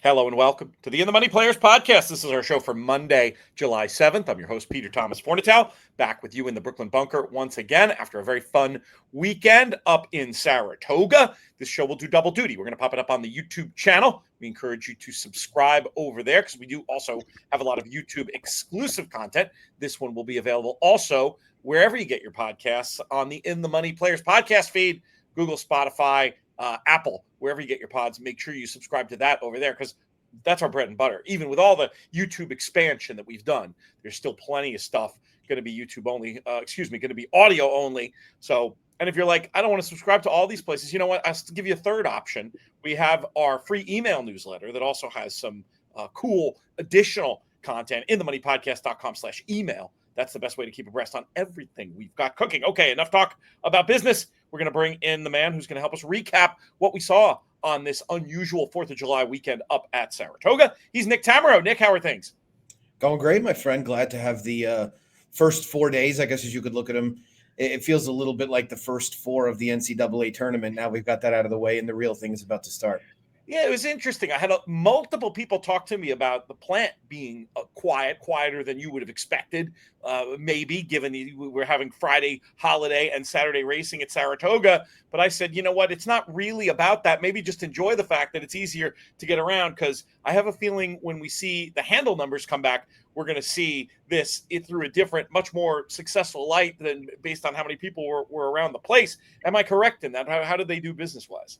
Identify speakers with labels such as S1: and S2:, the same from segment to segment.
S1: Hello and welcome to the In the Money Players podcast. This is our show for Monday, July 7th. I'm your host, Peter Thomas Fornatow, back with you in the Brooklyn Bunker once again after a very fun weekend up in Saratoga. This show will do double duty. We're going to pop it up on the YouTube channel. We encourage you to subscribe over there because we do also have a lot of YouTube exclusive content. This one will be available also wherever you get your podcasts on the In the Money Players podcast feed, Google, Spotify, Apple, wherever you get your pods. Make sure you subscribe to that over there because that's our bread and butter. Even with all the YouTube expansion that we've done, there's still plenty of stuff going to be YouTube only, going to be audio only. So, and if you're like, I don't want to subscribe to all these places, you know what? I'll give you a third option. We have our free email newsletter that also has some cool additional content in themoneypodcast.com/email. That's the best way to keep abreast on everything we've got cooking. Okay, enough talk about business. We're going to bring in the man who's going to help us recap what we saw on this unusual 4th of July weekend up at Saratoga. He's Nick Tammaro. Nick, how are things?
S2: Going great, my friend. Glad to have the first 4 days, I guess, as you could look at them. It feels a little bit like the first four of the NCAA tournament. Now we've got that out of the way, and the real thing is about to start.
S1: Yeah, it was interesting. I had multiple people talk to me about the plant being quieter than you would have expected, maybe, given we're having Friday holiday and Saturday racing at Saratoga. But I said, you know what? It's not really about that. Maybe just enjoy the fact that it's easier to get around, because I have a feeling when we see the handle numbers come back, we're going to see this through a different, much more successful light than based on how many people were around the place. Am I correct in that? How did they do business-wise?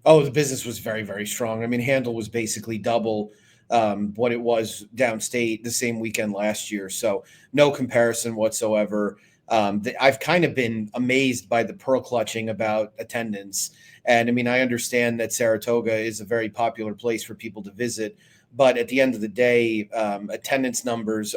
S2: Oh, the business was very, very strong. I mean, handle was basically double what it was downstate the same weekend last year. So no comparison whatsoever. I've kind of been amazed by the pearl clutching about attendance. And I mean, I understand that Saratoga is a very popular place for people to visit. But at the end of the day, attendance numbers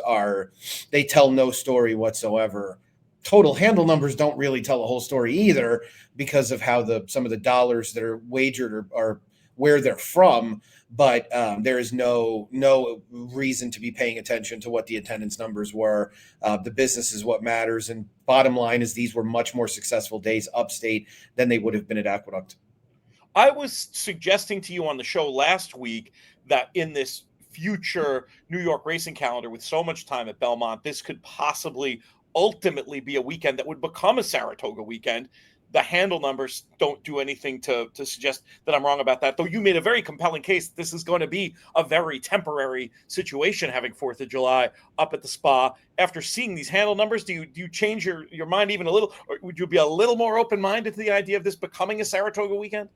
S2: they tell no story whatsoever. Total handle numbers don't really tell a whole story either, because of how some of the dollars that are wagered are where they're from. But there is no reason to be paying attention to what the attendance numbers were. The business is what matters. And bottom line is these were much more successful days upstate than they would have been at Aqueduct.
S1: I was suggesting to you on the show last week that in this future New York racing calendar with so much time at Belmont, this could possibly ultimately be a weekend that would become a Saratoga weekend. The handle numbers don't do anything to suggest that I'm wrong about that, though you made a very compelling case. This is going to be a very temporary situation, having 4th of July up at the spa. After seeing these handle numbers, do you change your mind even a little, or would you be a little more open-minded to the idea of this becoming a Saratoga weekend?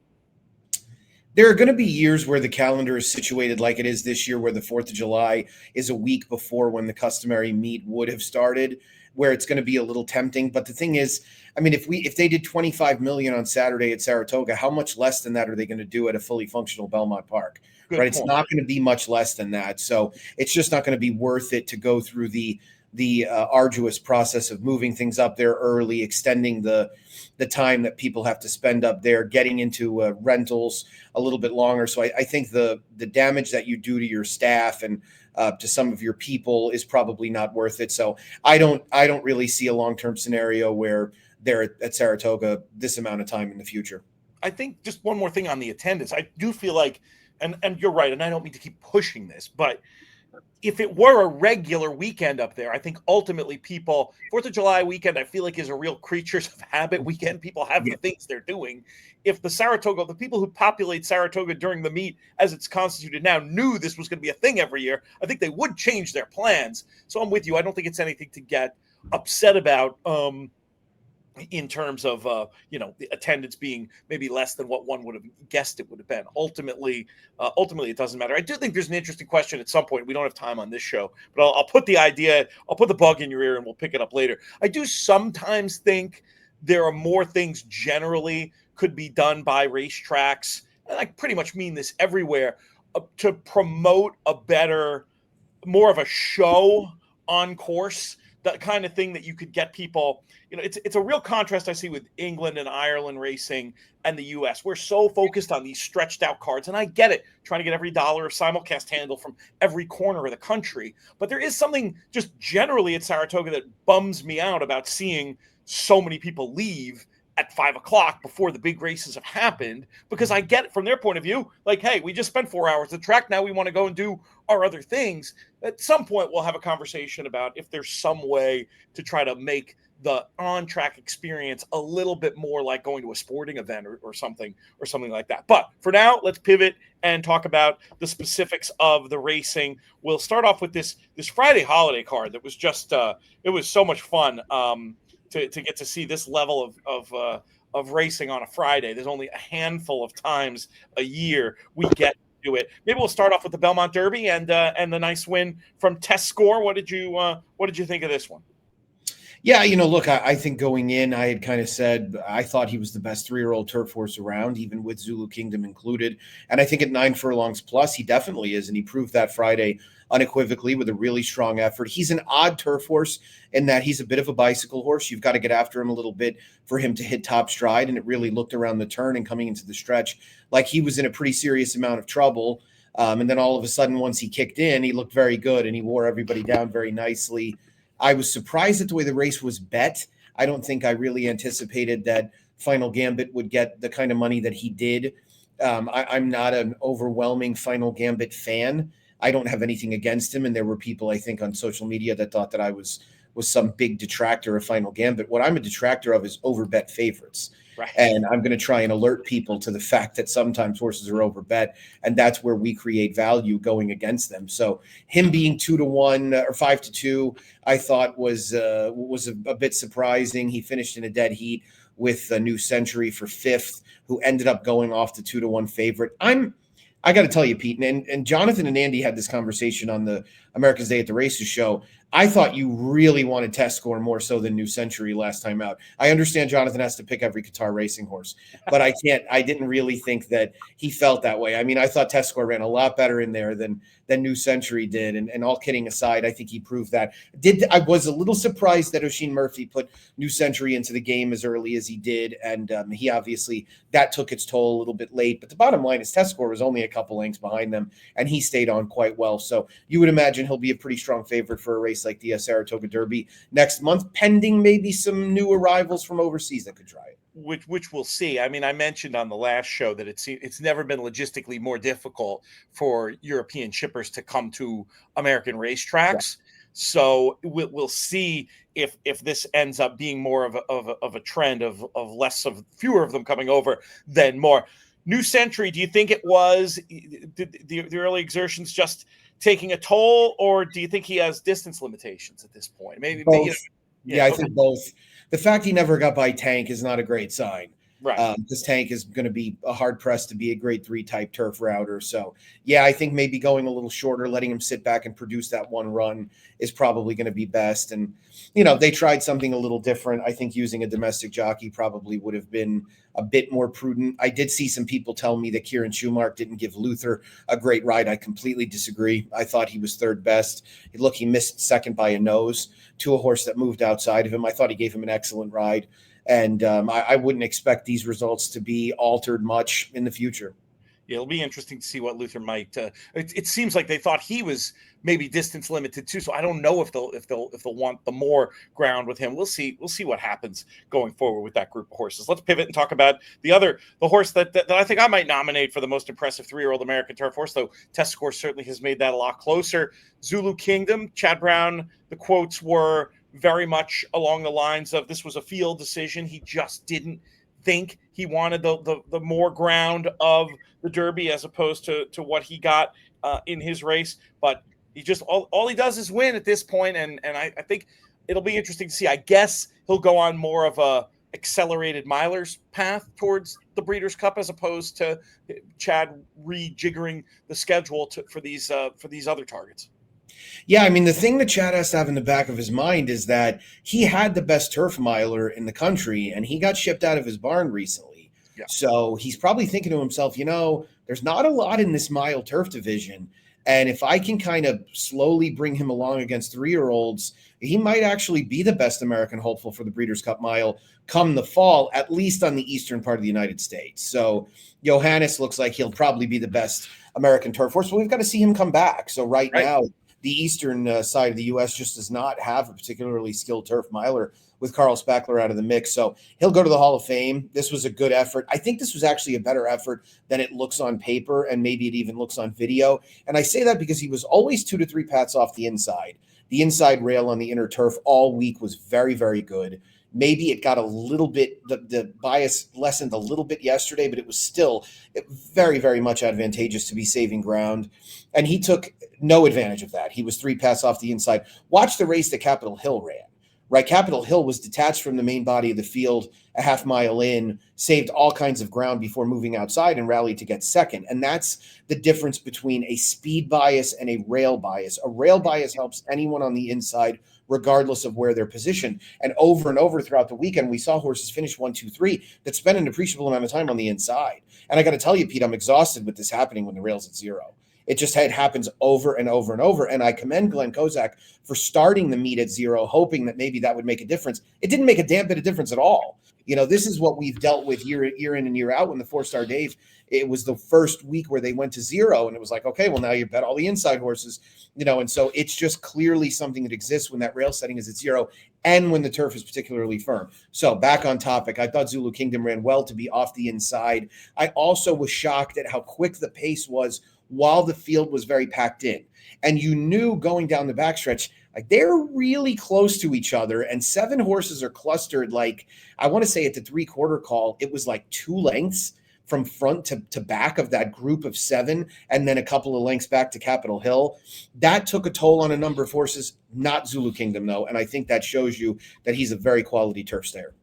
S2: There are going to be years where the calendar is situated like it is this year, where the 4th of July is a week before when the customary meet would have started, where it's going to be a little tempting. But the thing is, I mean, if they did 25 million on Saturday at Saratoga, how much less than that are they going to do at a fully functional Belmont Park?
S1: Good
S2: right?
S1: point.
S2: It's not going to be much less than that. So it's just not going to be worth it to go through the arduous process of moving things up there early, extending the time that people have to spend up there, getting into rentals a little bit longer. So I think the damage that you do to your staff and to some of your people is probably not worth it. So I don't really see a long-term scenario where they're at Saratoga this amount of time in the future.
S1: I think just one more thing on the attendance. I do feel like, and you're right, and I don't mean to keep pushing this, but if it were a regular weekend up there, I think ultimately people, 4th of July weekend, I feel like is a real creatures of habit weekend. People have the things they're doing. If the people who populate Saratoga during the meet as it's constituted now knew this was going to be a thing every year, I think they would change their plans. So I'm with you. I don't think it's anything to get upset about. In terms of the attendance being maybe less than what one would have guessed it would have been. Ultimately, it doesn't matter. I do think there's an interesting question at some point. We don't have time on this show, but I'll put the bug in your ear and we'll pick it up later. I do sometimes think there are more things generally could be done by racetracks, and I pretty much mean this everywhere, to promote more of a show on course. That kind of thing that you could get people, it's a real contrast I see with England and Ireland racing and the US. We're so focused on these stretched out cards, and I get it, trying to get every dollar of simulcast handle from every corner of the country. But there is something just generally at Saratoga that bums me out about seeing so many people leave at 5 o'clock before the big races have happened, because I get it from their point of view. Like, hey, we just spent 4 hours at the track. Now we want to go and do our other things. At some point, we'll have a conversation about if there's some way to try to make the on-track experience a little bit more like going to a sporting event or something like that. But for now, let's pivot and talk about the specifics of the racing. We'll start off with this Friday holiday card that was just it was so much fun to get to see this level of racing on a Friday. There's only a handful of times a year we get to do it. Maybe we'll start off with the Belmont Derby and the nice win from Test Score. What did you think of this one?
S2: Yeah, look, I think going in, I had kind of said I thought he was the best 3-year-old turf horse around, even with Zulu Kingdom included. And I think at 9 furlongs plus, he definitely is. And he proved that Friday unequivocally with a really strong effort. He's an odd turf horse in that he's a bit of a bicycle horse. You've got to get after him a little bit for him to hit top stride. And it really looked around the turn and coming into the stretch like he was in a pretty serious amount of trouble. And then all of a sudden, once he kicked in, he looked very good and he wore everybody down very nicely. I was surprised at the way the race was bet. I don't think I really anticipated that Final Gambit would get the kind of money that he did. I'm not an overwhelming Final Gambit fan. I don't have anything against him. And there were people, I think, on social media that thought that I was some big detractor of Final Gambit. What I'm a detractor of is overbet favorites. Right. And I'm going to try and alert people to the fact that sometimes horses are overbet, and that's where we create value going against them. So him being 2-1 or 5-2, I thought was a bit surprising. He finished in a dead heat with a New Century for 5th, who ended up going off the 2-1 favorite. I got to tell you, Pete, and Jonathan and Andy had this conversation on the America's Day at the Races show. I thought you really wanted Test Score more so than New Century last time out. I understand Jonathan has to pick every Qatar racing horse, but I didn't really think that he felt that way. I mean, I thought Test Score ran a lot better in there than New Century did. And all kidding aside, I think he proved that. I was a little surprised that Oisin Murphy put New Century into the game as early as he did. And he obviously, that took its toll a little bit late. But the bottom line is Test Score was only a couple lengths behind them, and he stayed on quite well. So you would imagine he'll be a pretty strong favorite for a race like the Saratoga Derby next month, pending maybe some new arrivals from overseas that could try it.
S1: Which we'll see. I mean, I mentioned on the last show that it's never been logistically more difficult for European shippers to come to American racetracks. Yeah. So we'll see if this ends up being more of a trend of fewer of them coming over than more. New Century, do you think it was the early exertions just taking a toll, or do you think he has distance limitations at this point? Maybe both.
S2: I think both. The fact he never got by Tank is not a great sign. Right. This Tank is going to be hard pressed to be a grade 3 type turf router. So, I think maybe going a little shorter, letting him sit back and produce that one run is probably going to be best. And, they tried something a little different. I think using a domestic jockey probably would have been a bit more prudent. I did see some people tell me that Kieran Schumacher didn't give Luther a great ride. I completely disagree. I thought he was third best. Look, he missed second by a nose to a horse that moved outside of him. I thought he gave him an excellent ride. And I wouldn't expect these results to be altered much in the future.
S1: Yeah, it'll be interesting to see what Luther might. It seems like they thought he was maybe distance limited too. So I don't know if they'll want the more ground with him. We'll see. We'll see what happens going forward with that group of horses. Let's pivot and talk about the horse that I think I might nominate for the most impressive 3-year-old American turf horse. Though Test Score certainly has made that a lot closer. Zulu Kingdom, Chad Brown. The quotes were very much along the lines of this was a field decision. He just didn't think he wanted the more ground of the Derby as opposed to what he got in his race. But he just all he does is win at this point, and I think it'll be interesting to see. I guess he'll go on more of a accelerated milers path towards the Breeders' Cup as opposed to Chad rejiggering the schedule for these other targets.
S2: Yeah, I mean, the thing that Chad has to have in the back of his mind is that he had the best turf miler in the country, and he got shipped out of his barn recently. Yeah. So he's probably thinking to himself, there's not a lot in this mile turf division. And if I can kind of slowly bring him along against 3-year-olds, he might actually be the best American hopeful for the Breeders' Cup Mile come the fall, at least on the eastern part of the United States. So Johannes looks like he'll probably be the best American turf horse, but we've got to see him come back. So right now, the eastern side of the U.S. just does not have a particularly skilled turf miler with Carl Spackler out of the mix. So he'll go to the Hall of Fame. This was a good effort. I think this was actually a better effort than it looks on paper, and maybe it even looks on video. And I say that because he was always 2 to 3 pats off the inside. The inside rail on the inner turf all week was very, very good. Maybe it got a little bit, the bias lessened a little bit yesterday, but it was still very, very much advantageous to be saving ground. And he took no advantage of that. He was 3 pats off the inside. Watch the race that Capitol Hill ran, right? Capitol Hill was detached from the main body of the field a half mile in, saved all kinds of ground before moving outside and rallied to get second. And that's the difference between a speed bias and a rail bias. A rail bias helps anyone on the inside regardless of where they're positioned. And over throughout the weekend, we saw horses finish 1, 2, 3 that spent an appreciable amount of time on the inside. And I got to tell you, Pete, I'm exhausted with this happening when the rail's at 0. It happens over and over and over. And I commend Glenn Kozak for starting the meet at 0, hoping that maybe that would make a difference. It didn't make a damn bit of difference at all. This is what we've dealt with year in and year out. When the 4-Star Dave, it was the first week where they went to 0, and it was like, okay, well, now you bet all the inside horses, and so it's just clearly something that exists when that rail setting is at 0 and when the turf is particularly firm. So back on topic, I thought Zulu Kingdom ran well to be off the inside. I also was shocked at how quick the pace was while the field was very packed in. And you knew going down the backstretch, like they're really close to each other, and 7 horses are clustered. Like I want to say at the 3/4 call, it was like 2 lengths from front to back of that group of 7, and then a couple of lengths back to Capitol Hill. That took a toll on a number of horses, not Zulu Kingdom though, and I think that shows you that he's a very quality turf stayer.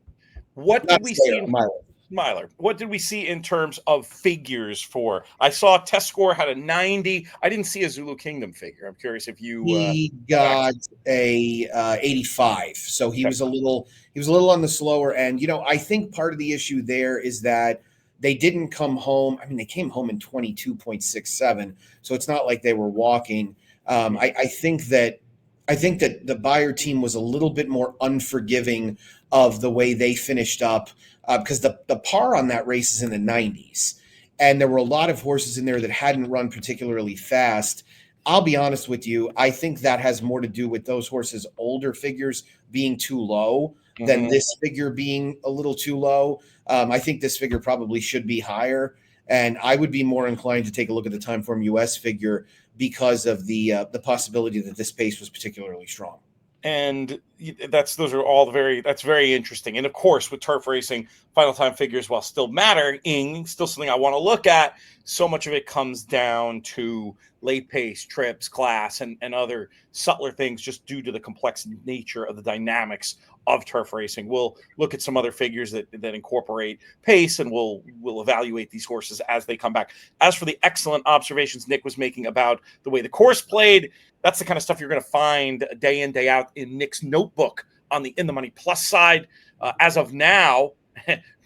S1: What did we see? Myler, what did we see in terms of figures for? I saw test score had a 90. I didn't see a Zulu Kingdom figure. I'm curious if you
S2: he got a 85. So he was a little on the slower end. I think part of the issue there is that they didn't come home. I mean, they came home in 22.67. So it's not like they were walking. I think that the Beyer team was a little bit more unforgiving of the way they finished up. Because the par on that race is in the 90s. And there were a lot of horses in there that hadn't run particularly fast. I'll be honest with you. I think that has more to do with those horses' older figures being too low than this figure being a little too low. I think this figure probably should be higher. And I would be more inclined to take a look at the Timeform US figure because of the possibility that this pace was particularly strong.
S1: And that's very interesting. And of course, with turf racing, final time figures, while still mattering, still something I want to look at. So much of it comes down to late pace, trips, class, and other subtler things, just due to the complex nature of the dynamics of turf racing. We'll look at some other figures that incorporate pace, and we'll evaluate these horses as they come back. As for the excellent observations Nick was making about the way the course played, that's the kind of stuff you're going to find day in, day out in Nick's notebook on the In the Money Plus side. As of now,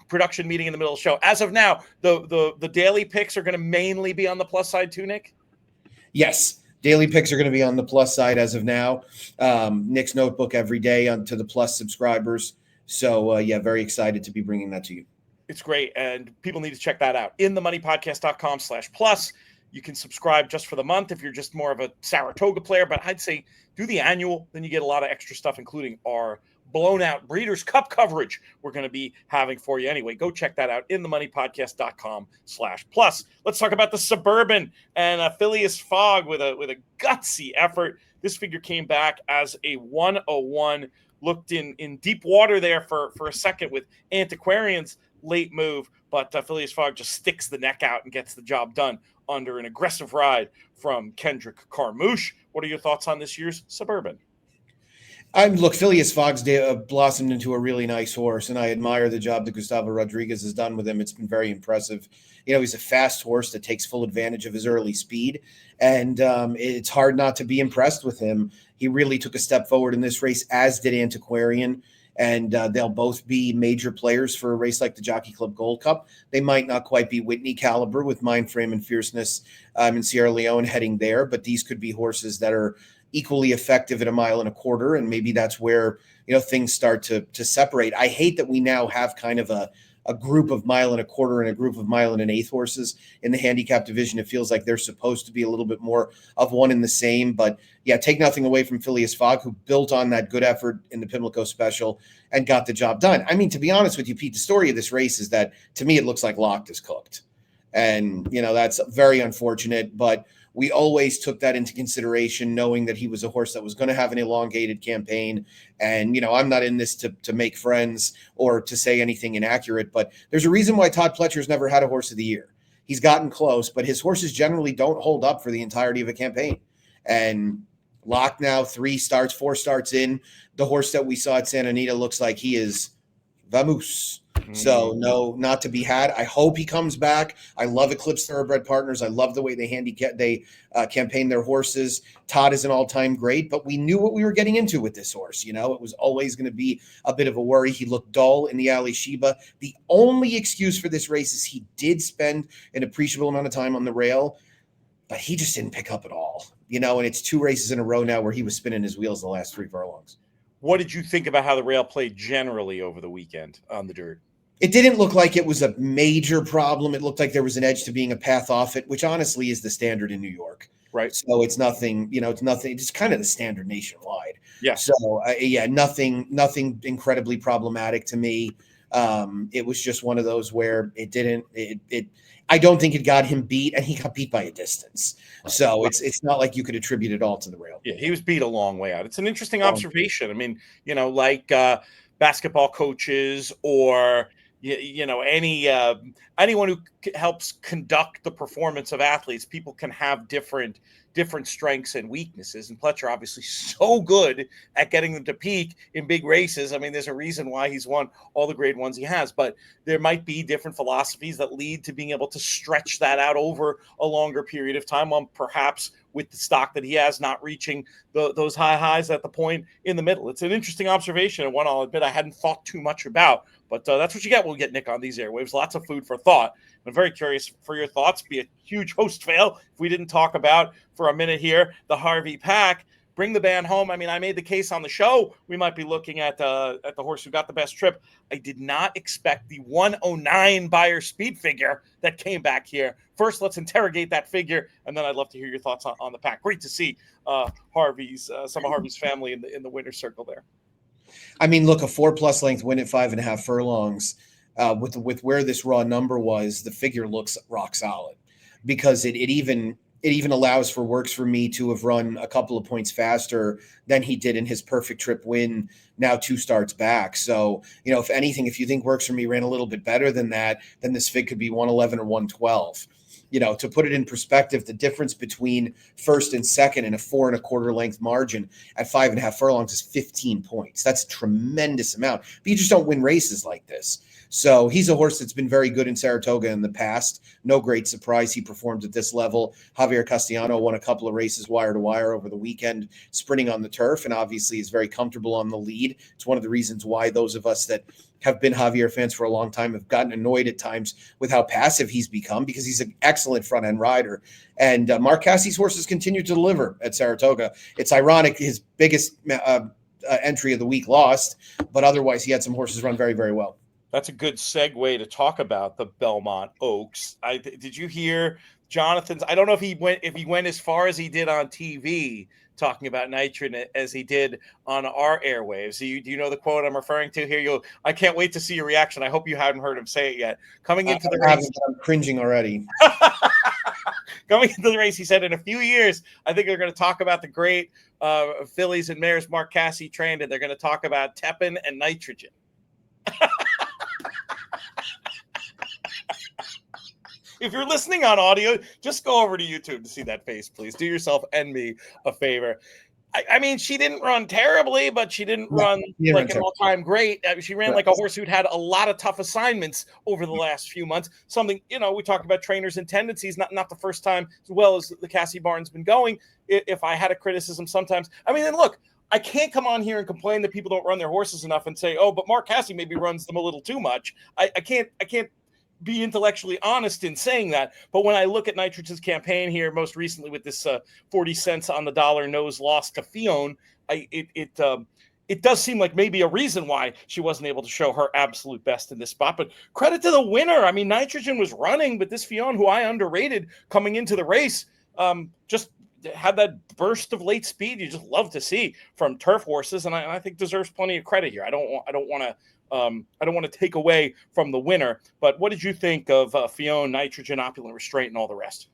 S1: production meeting in the middle of the show. As of now, the daily picks are going to mainly be on the plus side too, Nick?
S2: Yes. Daily picks are going to be on the plus side as of now. Nick's notebook every day to the plus subscribers. So, very excited to be bringing that to you.
S1: It's great. And people need to check that out. InTheMoneyPodcast.com/plus. You can subscribe just for the month if you're just more of a Saratoga player, but I'd say do the annual. Then you get a lot of extra stuff, including our blown out Breeders' Cup coverage we're going to be having for you anyway. Go check that out, InTheMoneyPodcast.com/plus. Let's talk about the Suburban and Phileas Fogg with a gutsy effort. This figure came back as a 101, looked in deep water there for a second with Antiquarian's late move, but Phileas Fogg just sticks the neck out and gets the job done under an aggressive ride from Kendrick Carmouche. What are your thoughts on this year's Suburban?
S2: Look, Phileas Fogg's blossomed into a really nice horse, and I admire the job that Gustavo Rodriguez has done with him. It's been very impressive. He's a fast horse that takes full advantage of his early speed, and it's hard not to be impressed with him. He really took a step forward in this race, as did Antiquarian, and they'll both be major players for a race like the Jockey Club Gold Cup. They might not quite be Whitney caliber with mind frame and fierceness in Sierra Leone heading there, but these could be horses that are equally effective at 1.25 miles, and maybe that's where things start to separate. I hate that we now have kind of a a group of 1.25 and a group of 1.125 horses in the handicap division. It feels like they're supposed to be a little bit more of one and the same. But yeah, take nothing away from Phileas Fogg, who built on that good effort in the Pimlico Special and got the job done. I mean, to be honest with you, Pete, the story of this race is that to me it looks like Locked is cooked. And, that's very unfortunate, but we always took that into consideration, knowing that he was a horse that was going to have an elongated campaign. And, I'm not in this to make friends or to say anything inaccurate, but there's a reason why Todd Pletcher's never had a horse of the year. He's gotten close, but his horses generally don't hold up for the entirety of a campaign. And Locked now 4 starts in. The horse that we saw at Santa Anita looks like he is vamoose. So no, not to be had. I hope he comes back. I love Eclipse Thoroughbred Partners. I love the way they campaign their horses. Todd is an all-time great, but we knew what we were getting into with this horse. It was always going to be a bit of a worry. He looked dull in the Ali Sheba. The only excuse for this race is he did spend an appreciable amount of time on the rail, but he just didn't pick up at all. And it's 2 races in a row now where he was spinning his wheels the last 3 furlongs.
S1: What did you think about how the rail played generally over the weekend on the dirt?
S2: It didn't look like it was a major problem. It looked like there was an edge to being a path off it, which honestly is the standard in New York.
S1: Right.
S2: So it's nothing, it's nothing. It's kind of the standard nationwide.
S1: Yeah.
S2: So nothing incredibly problematic to me. It was just one of those where I don't think it got him beat, and he got beat by a distance. So it's not like you could attribute it all to the rail.
S1: Yeah, he was beat a long way out. It's an interesting observation. I mean, like basketball coaches or anyone who helps conduct the performance of athletes, people can have different strengths and weaknesses. And Pletcher obviously so good at getting them to peak in big races. I mean, there's a reason why he's won all the grade ones he has, but there might be different philosophies that lead to being able to stretch that out over a longer period of time, on perhaps with the stock that he has not reaching those high highs at the point in the middle. It's an interesting observation, and one I'll admit I hadn't thought too much about, but that's what you get when we get Nick on these airwaves. Lots of food for thought. I'm very curious for your thoughts. Be a huge host fail if we didn't talk about for a minute here the Harvey Pack. Bring the band home. I mean, I made the case on the show. We might be looking at the horse who got the best trip. I did not expect the 109 Beyer speed figure that came back here. First, let's interrogate that figure, and then I'd love to hear your thoughts on the pack. Great to see some of Harvey's family in the winner's circle there.
S2: I mean, look, a 4+ length win at 5.5 furlongs. With where this raw number was, the figure looks rock solid, because it even allows for Works for Me to have run a couple of points faster than he did in his perfect trip win, now 2 starts back. So, if anything, if you think Works for Me ran a little bit better than that, then this fig could be 111 or 112. To put it in perspective, the difference between first and second in a 4.25 length margin at 5.5 furlongs is 15 points. That's a tremendous amount, but you just don't win races like this. So he's a horse that's been very good in Saratoga in the past. No great surprise he performed at this level. Javier Castellano won a couple of races wire to wire over the weekend, sprinting on the turf, and obviously is very comfortable on the lead. It's one of the reasons why those of us that have been Javier fans for a long time have gotten annoyed at times with how passive he's become, because he's an excellent front-end rider. And Mark Cassie's horses continue to deliver at Saratoga. It's ironic his biggest entry of the week lost, but otherwise he had some horses run very, very well.
S1: That's a good segue to talk about the Belmont Oaks. Did you hear Jonathan's? I don't know if he went as far as he did on TV talking about nitrogen as he did on our airwaves. Do you know the quote I'm referring to here? I can't wait to see your reaction. I hope you haven't heard him say it yet. Coming into the race,
S2: I'm cringing already.
S1: Coming into the race, he said, in a few years, I think they're going to talk about the great fillies and mares Mark Cassie trained, and they're going to talk about Tepin and nitrogen. If you're listening on audio, just go over to YouTube to see that face, please. Do yourself and me a favor. I mean, she didn't run terribly, but she didn't run like an all-time great. She ran like a horse who'd had a lot of tough assignments over the last few months. Something, we talked about trainers and tendencies, not the first time, as well as the Cassie Barnes been going. If I had a criticism sometimes, I mean, and look, I can't come on here and complain that people don't run their horses enough and say, oh, but Mark Cassie maybe runs them a little too much. I can't be intellectually honest in saying that. But when I look at Nitrogen's campaign here, most recently with this 40 cents on the dollar nose loss to Fionn, it it does seem like maybe a reason why she wasn't able to show her absolute best in this spot. But credit to the winner. I mean, Nitrogen was running, but this Fionn, who I underrated coming into the race, just had that burst of late speed you just love to see from turf horses, and I think deserves plenty of credit here. I don't want to take away from the winner, but what did you think of Fionn, Nitrogen, Opulent Restraint, and all the rest?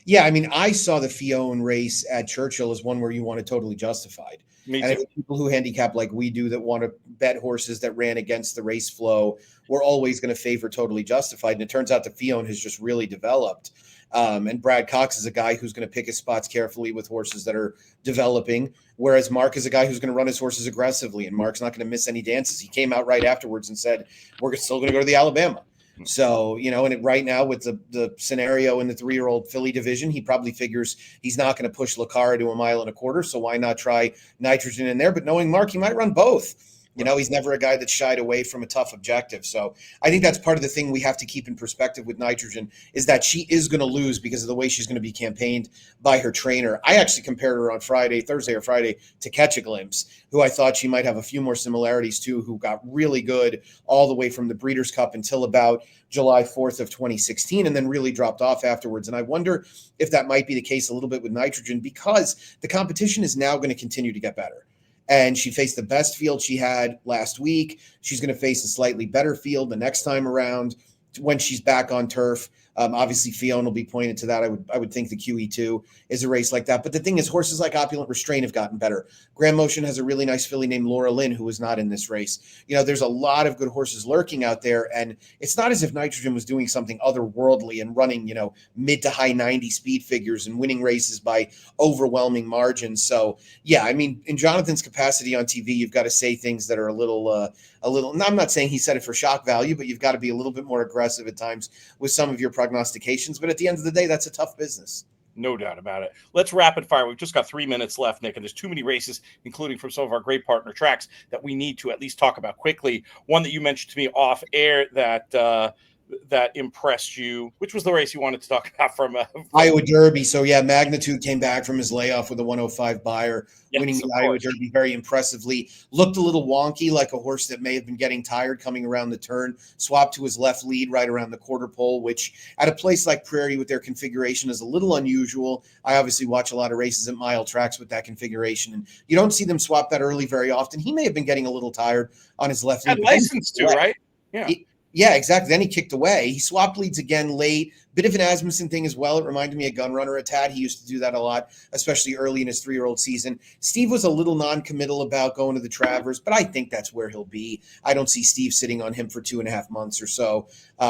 S2: Yeah, I mean, I saw the Fionn race at Churchill as one where you want it totally justified.
S1: Me
S2: And I
S1: too.
S2: think people who handicap like we do that want to bet horses that ran against the race flow, we're always going to favor totally justified. And it turns out the Fionn has just really developed. And Brad Cox is a guy who's going to pick his spots carefully with horses that are developing, whereas Mark is a guy who's going to run his horses aggressively, and Mark's not going to miss any dances. He came out right afterwards and said, we're still going to go to the Alabama. So, and right now with the scenario in the 3-year-old filly division, he probably figures he's not going to push Lucara to 1.25 miles. So why not try Nitrogen in there? But knowing Mark, he might run both. He's never a guy that shied away from a tough objective. So I think that's part of the thing we have to keep in perspective with Nitrogen is that she is going to lose because of the way she's going to be campaigned by her trainer. I actually compared her on Thursday or Friday to Catch a Glimpse, who I thought she might have a few more similarities to, who got really good all the way from the Breeders' Cup until about July 4th of 2016 and then really dropped off afterwards. And I wonder if that might be the case a little bit with Nitrogen because the competition is now going to continue to get better. And she faced the best field she had last week. She's going to face a slightly better field the next time around when she's back on turf. Obviously, Fionn will be pointed to that. I would think the QE2 is a race like that. But the thing is, horses like Opulent Restraint have gotten better. Grand Motion has a really nice filly named Laura Lynn, who was not in this race. There's a lot of good horses lurking out there. And it's not as if Nitrogen was doing something otherworldly and running, mid to high 90 speed figures and winning races by overwhelming margins. So, yeah, I mean, in Jonathan's capacity on TV, you've got to say things that are a little, I'm not saying he said it for shock value, but you've got to be a little bit more aggressive at times with some of your prognostications. But at the end of the day, that's a tough business.
S1: No doubt about it. Let's rapid fire. We've just got 3 minutes left, Nick, and there's too many races, including from some of our great partner tracks, that we need to at least talk about quickly. One that you mentioned to me off air that impressed you. Which was the race you wanted to talk about from
S2: Iowa Derby? So yeah, Magnitude came back from his layoff with a 105 buyer, winning the Iowa Derby very impressively. Looked a little wonky, like a horse that may have been getting tired coming around the turn. Swapped to his left lead right around the quarter pole, which at a place like Prairie with their configuration is a little unusual. I obviously watch a lot of races at mile tracks with that configuration, and you don't see them swap that early very often. He may have been getting a little tired on his left lead.
S1: License too, right?
S2: Yeah. Yeah, exactly. Then he kicked away. He swapped leads again late. Bit of an Asmussen thing as well. It reminded me of Gun Runner a tad. He used to do that a lot, especially early in his 3-year-old season. Steve was a little non-committal about going to the Travers, but I think that's where he'll be. I don't see Steve sitting on him for 2.5 months or so.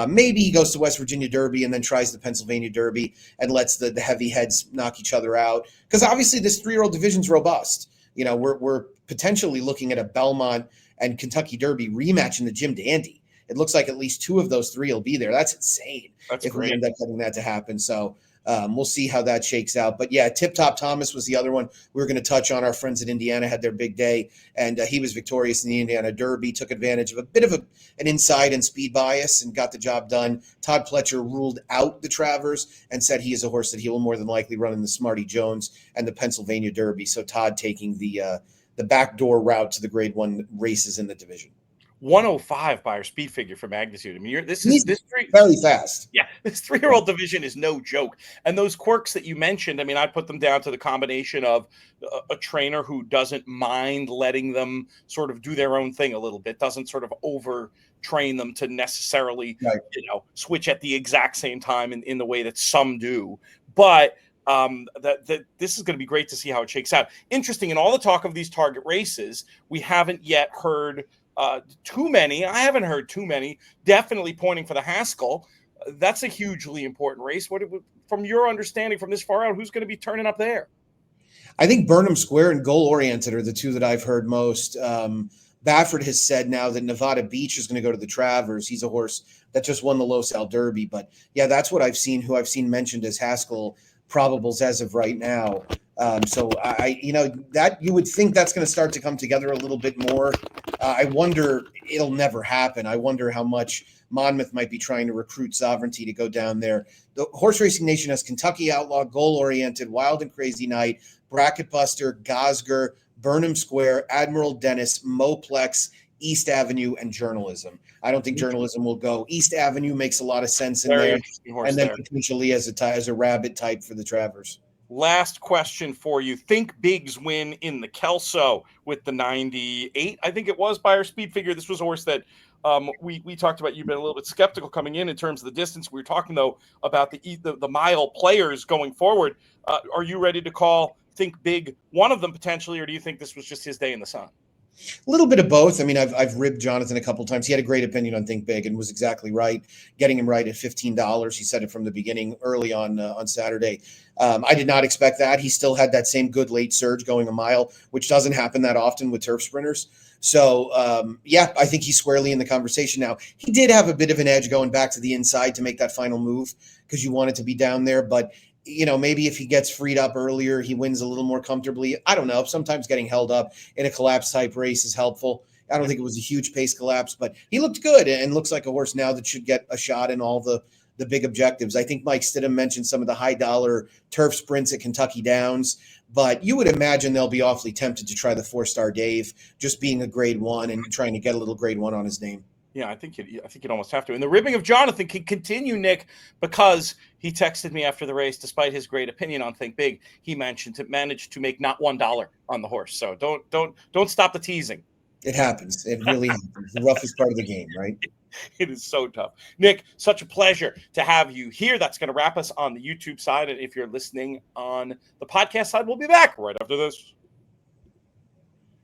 S2: Maybe he goes to West Virginia Derby and then tries the Pennsylvania Derby and lets the heavy heads knock each other out. Because obviously this 3-year-old division's robust. We're potentially looking at a Belmont and Kentucky Derby rematch in the Jim Dandy. It looks like at least 2 of those 3 will be there. That's insane.
S1: That's
S2: if
S1: great.
S2: We end up getting that to happen. So we'll see how that shakes out. But yeah, Tip Top Thomas was the other one we were going to touch on. Our friends at Indiana had their big day, and he was victorious in the Indiana Derby, took advantage of a bit of an inside and speed bias and got the job done. Todd Pletcher ruled out the Travers and said he is a horse that he will more than likely run in the Smarty Jones and the Pennsylvania Derby. So Todd taking the backdoor route to the Grade 1 races in the division.
S1: 105 by our speed figure for Magnitude. I mean, this
S2: very fast.
S1: Yeah, this 3-year-old division is no joke. And those quirks that you mentioned, I mean, I put them down to the combination of a trainer who doesn't mind letting them sort of do their own thing a little bit, doesn't sort of overtrain them to necessarily, switch at the exact same time in the way that some do. But this is going to be great to see how it shakes out. Interesting, in all the talk of these target races, we haven't yet heard too many. I haven't heard too many. Definitely pointing for the Haskell. That's a hugely important race. From your understanding, from this far out, who's going to be turning up there?
S2: I think Burnham Square and Goal Oriented are the 2 that I've heard most. Baffert has said now that Nevada Beach is going to go to the Travers. He's a horse that just won the Los Al Derby. But yeah, that's what I've seen. Who I've seen mentioned as Haskell probables as of right now. So that you would think that's going to start to come together a little bit more. I wonder, it'll never happen. I wonder how much Monmouth might be trying to recruit Sovereignty to go down there. The Horse Racing Nation has Kentucky Outlaw, Goal Oriented, Wild and Crazy Night, Bracket Buster, Gosger, Burnham Square, Admiral Dennis, Moplex, East Avenue, and Journalism. I don't think Journalism will go. East Avenue makes a lot of sense in
S1: Very
S2: there.
S1: interesting horse
S2: And then
S1: there.
S2: potentially as a rabbit type for the Travers.
S1: Last question for you. Think Big's win in the Kelso with the 98, I think it was, by our speed figure. This was a horse that we talked about. You've been a little bit skeptical coming in terms of the distance. We were talking, though, about the mile players going forward. Are you ready to call Think Big one of them potentially, or do you think this was just his day in the sun?
S2: A little bit of both. I mean, I've ribbed Jonathan a couple of times. He had a great opinion on Think Big and was exactly right. Getting him right at $15. He said it from the beginning, early on Saturday. I did not expect that. He still had that same good late surge going a mile, which doesn't happen that often with turf sprinters. So, yeah, I think he's squarely in the conversation now. He did have a bit of an edge going back to the inside to make that final move because you wanted to be down there. But maybe if he gets freed up earlier, he wins a little more comfortably. I don't know. Sometimes getting held up in a collapse type race is helpful. I don't think it was a huge pace collapse, but he looked good and looks like a horse now that should get a shot in all the big objectives. I think Mike Stidham mentioned some of the high dollar turf sprints at Kentucky Downs, but you would imagine they'll be awfully tempted to try the 4-star Dave, just being a grade 1 and trying to get a little grade 1 on his name.
S1: Yeah, I think you'd almost have to. And the ribbing of Jonathan can continue, Nick, because he texted me after the race, despite his great opinion on Think Big. He managed to make not $1 on the horse. So don't stop the teasing.
S2: It happens. It really happens. The roughest part of the game, right?
S1: It is so tough. Nick, such a pleasure to have you here. That's going to wrap us on the YouTube side. And if you're listening on the podcast side, we'll be back right after this.